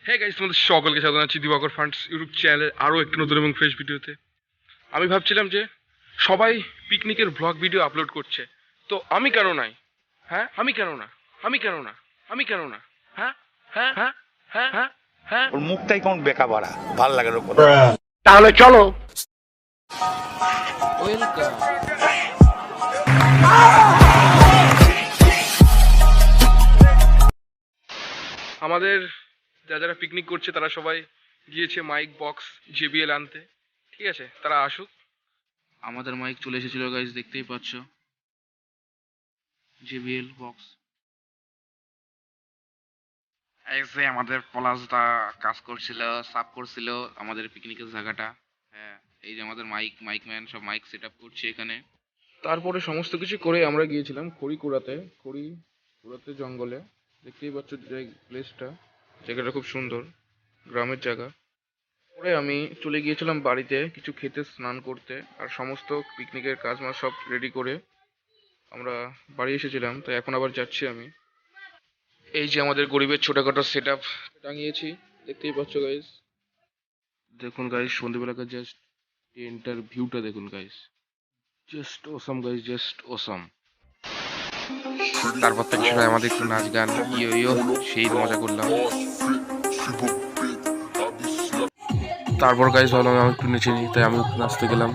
হ্যাঁ গাইস, তোমাদের সকলকে স্বাগত জানাচ্ছি দিবাকর ফান্ডস ইউটিউব চ্যানেলের আরও একটি নতুন এবং ফ্রেশ ভিডিওতে। আমি ভাবছিলাম যে সবাই পিকনিকের ব্লগ ভিডিও আপলোড করছে, তো আমি কেন নাই? হ্যাঁ, আমি কেন না? আমি কেন না? আমি কেন না? হ্যাঁ হ্যাঁ হ্যাঁ হ্যাঁ হ্যাঁ হ্যাঁ। ওর মুখটাই কেমন বেকা বাড়া, ভাল লাগে না কোনো। তাহলে চলো। ওয়েলকাম। আমাদের যারা পিকনিক করছে তারা সবাই গিয়েছে মাইক বক্স JBL আনতে। ঠিক আছে, তারা আসুক। আমাদের মাইক চলে এসেছিল গাইস, দেখতেই পাচ্ছ, JBL বক্স। এই যে আমাদের পলাশদা কাজ করছিল, সাফ করছিল আমাদের পিকনিকের জায়গাটা। হ্যাঁ, এই যে আমাদের মাইকম্যান সব মাইক সেট আপ করছে এখানে। তারপরে সমস্ত কিছু করে আমরা গিয়েছিলাম খড়ি কুড়াতে জঙ্গলে। দেখতেই পাচ্ছ যে প্লেসটা, জায়গাটা খুব সুন্দর, গ্রামের জায়গা। পরে আমি চলে গিয়েছিলাম বাড়িতে কিছু খেতে, স্নান করতে, আর সমস্ত পিকনিকের কাজ মাজ সব রেডি করে আমরা বাড়ি এসেছিলাম। তো এখন আবার যাচ্ছি আমি। এই যে আমাদের গরিবের ছোটখাটো সেট আপ টাঙিয়েছি, দেখতেই পাচ্ছ গাইস। দেখুন গাইস, সন্ধ্যেবেলাকার জাস্ট টেন্টার ভিউটা দেখুন guys, just awesome guys, just awesome. তারপর থেকে সবাই আমাদের একটু নাচ গান ইয়ো ইয়ো সেই মজা করলাম। তারপর গাইস ভাবলাম আমি একটু নেচে নিই, তাই আমি একটু নাচতে গেলাম।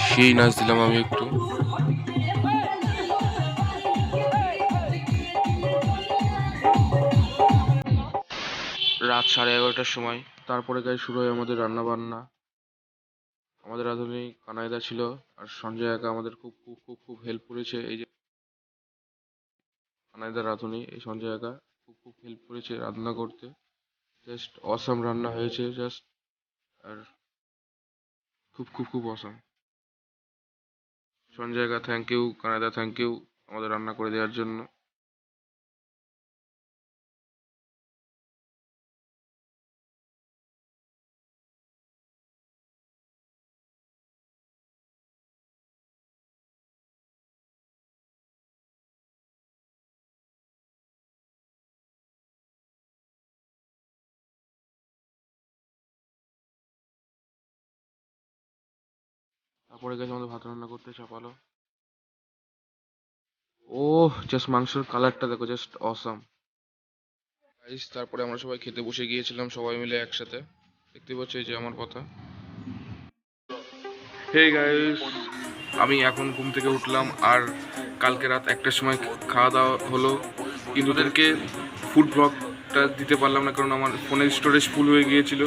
সেই নাচ দিলাম আমি একটু। রাত 11:30টার সময়। তারপরে গাইস শুরু হয় আমাদের রান্না বান্না। আমাদের রাঁধুনি কানাইদা ছিল, আর সঞ্জয় একা আমাদের খুব খুব খুব খুব হেল্প করেছে। এই যে কানাইদা রাঁধুনি, এই সঞ্জয় একা খুব খুব হেল্প করেছে রান্না করতে। জাস্ট অসাম রান্না হয়েছে, জাস্ট আর খুব খুব খুব অসাম। সঞ্জয় একা থ্যাংক ইউ, কানাইদা থ্যাংক ইউ আমাদের রান্না করে দেওয়ার জন্য। তারপরে গেছে আমাদের ভাত রান্না করতে চাপালো। ও জাস্ট মাংসের কালারটা দেখো, জাস্ট অসাম গাইস। তারপরে আমরা সবাই খেতে বসে গিয়েছিলাম সবাই মিলে একসাথে। দেখতে পাচ্ছ এই যে আমার কথা। হে গাইস, আমি এখন ঘুম থেকে উঠলাম, আর কালকে রাত 1টার সময় খাওয়া দাওয়া হলো, কিন্তু ওদেরকে ফুড ব্লগটা দিতে পারলাম না, কারণ আমার ফোনের স্টোরেজ ফুল হয়ে গিয়েছিল,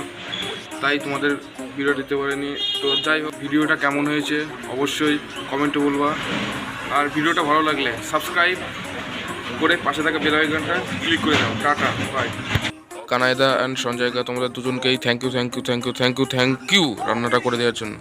তাই তোমাদের ভিডিও দিতে পারিনি। তো যাই হোক, ভিডিওটা কেমন হয়েছে অবশ্যই কমেন্টে বলবা, আর ভিডিওটা ভালো লাগলে সাবস্ক্রাইব করে পাশে থাকা বেল আইকনটা ক্লিক করে দাও। Tata, bye. কানাইদা অ্যান্ড সঞ্জয়দা, তোমাদের দুজনকেই থ্যাংক ইউ রান্নাটা করে দেওয়ার জন্য।